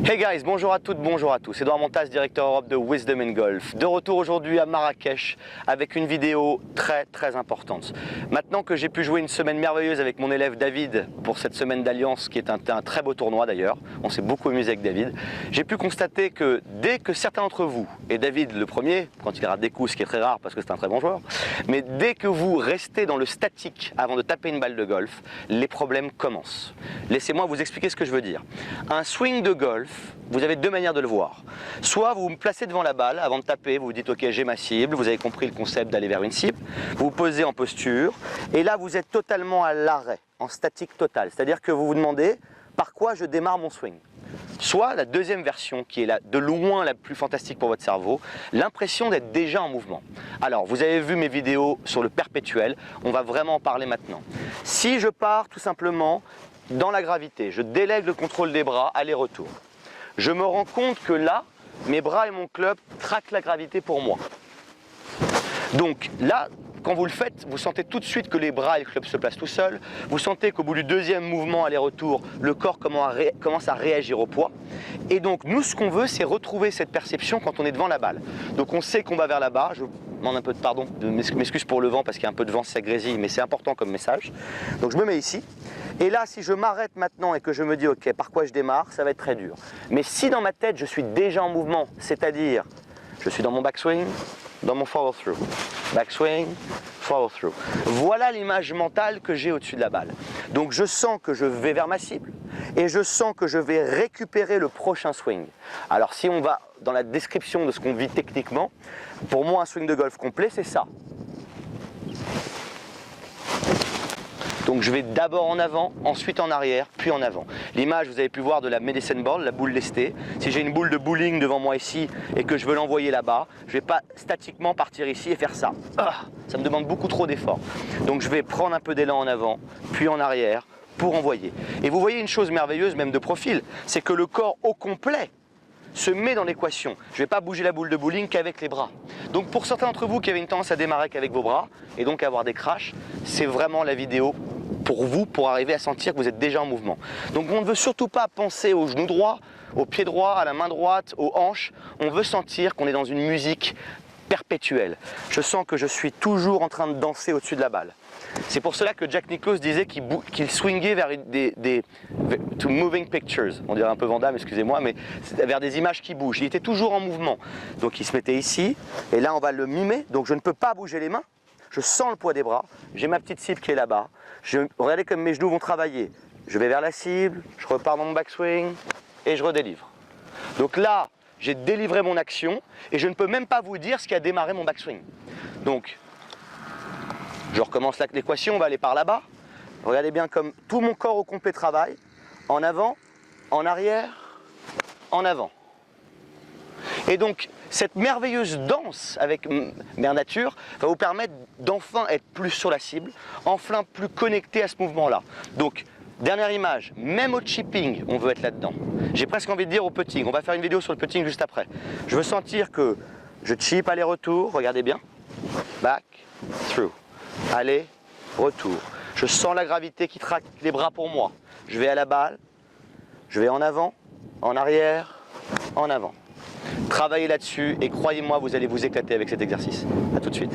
Hey guys, bonjour à toutes, bonjour à tous. Edouard Montas, directeur Europe de Wisdom in Golf. De retour aujourd'hui à Marrakech avec une vidéo très importante. Maintenant que j'ai pu jouer une semaine merveilleuse avec mon élève David pour cette semaine d'Alliance qui est un très beau tournoi d'ailleurs, on s'est beaucoup amusé avec David, j'ai pu constater que dès que certains d'entre vous, et David le premier, quand il rate des coups, ce qui est très rare parce que c'est un très bon joueur, mais dès que vous restez dans le statique avant de taper une balle de golf, les problèmes commencent. Laissez-moi vous expliquer ce que je veux dire. Un swing de golf, vous avez deux manières de le voir. Soit vous vous placez devant la balle avant de taper, vous vous dites ok j'ai ma cible, vous avez compris le concept d'aller vers une cible, vous vous posez en posture et là vous êtes totalement à l'arrêt, en statique totale, c'est-à-dire que vous vous demandez par quoi je démarre mon swing. Soit la deuxième version qui est de loin la plus fantastique pour votre cerveau, l'impression d'être déjà en mouvement. Alors vous avez vu mes vidéos sur le perpétuel, on va vraiment en parler maintenant. Si je pars tout simplement dans la gravité, je délègue le contrôle des bras, aller-retour. Je me rends compte que là, mes bras et mon club traquent la gravité pour moi. Donc là, quand vous le faites, vous sentez tout de suite que les bras et le club se placent tout seuls. Vous sentez qu'au bout du deuxième mouvement aller-retour, le corps commence à réagir au poids. Et donc nous, ce qu'on veut, c'est retrouver cette perception quand on est devant la balle. Donc on sait qu'on va vers là-bas. Je demande un peu de pardon, m'excuse pour le vent parce qu'il y a un peu de vent, ça grésille, mais c'est important comme message. Donc je me mets ici. Et là, si je m'arrête maintenant et que je me dis ok, par quoi je démarre, ça va être très dur. Mais si dans ma tête, je suis déjà en mouvement, c'est-à-dire je suis dans mon backswing, dans mon follow-through, backswing, follow-through. Voilà l'image mentale que j'ai au-dessus de la balle. Donc je sens que je vais vers ma cible et je sens que je vais récupérer le prochain swing. Alors si on va dans la description de ce qu'on vit techniquement, pour moi un swing de golf complet c'est ça. Donc je vais d'abord en avant, ensuite en arrière, puis en avant. L'image, vous avez pu voir de la medicine ball, la boule lestée. Si j'ai une boule de bowling devant moi ici et que je veux l'envoyer là-bas, je ne vais pas statiquement partir ici et faire ça. Ça me demande beaucoup trop d'efforts. Donc je vais prendre un peu d'élan en avant, puis en arrière, pour envoyer. Et vous voyez une chose merveilleuse, même de profil, c'est que le corps au complet se met dans l'équation. Je ne vais pas bouger la boule de bowling qu'avec les bras. Donc pour certains d'entre vous qui avaient une tendance à démarrer qu'avec vos bras, et donc à avoir des crashs, c'est vraiment la vidéo pour vous, pour arriver à sentir que vous êtes déjà en mouvement. Donc on ne veut surtout pas penser au genou droit, au pied droit, à la main droite, aux hanches. On veut sentir qu'on est dans une musique perpétuelle. Je sens que je suis toujours en train de danser au-dessus de la balle. C'est pour cela que Jack Nicklaus disait qu'il swingait vers to moving pictures, on dirait un peu Van Damme, excusez-moi, mais vers des images qui bougent. Il était toujours en mouvement. Donc il se mettait ici, et là on va le mimer, donc je ne peux pas bouger les mains. Je sens le poids des bras, j'ai ma petite cible qui est là-bas. Regardez comme mes genoux vont travailler. Je vais vers la cible, je repars dans mon backswing et je redélivre. Donc là, j'ai délivré mon action et je ne peux même pas vous dire ce qui a démarré mon backswing. Donc, je recommence l'équation, on va aller par là-bas. Regardez bien comme tout mon corps au complet travaille. En avant, en arrière, en avant. Et donc, cette merveilleuse danse avec Mère Nature va vous permettre d'enfin être plus sur la cible, enfin plus connecté à ce mouvement-là. Donc, dernière image, même au chipping, on veut être là-dedans. J'ai presque envie de dire au putting, on va faire une vidéo sur le putting juste après. Je veux sentir que je chip aller-retour, regardez bien, back, through, aller, retour. Je sens la gravité qui traque les bras pour moi. Je vais à la balle, je vais en avant, en arrière, en avant. Travaillez là-dessus et croyez-moi, vous allez vous éclater avec cet exercice. A tout de suite.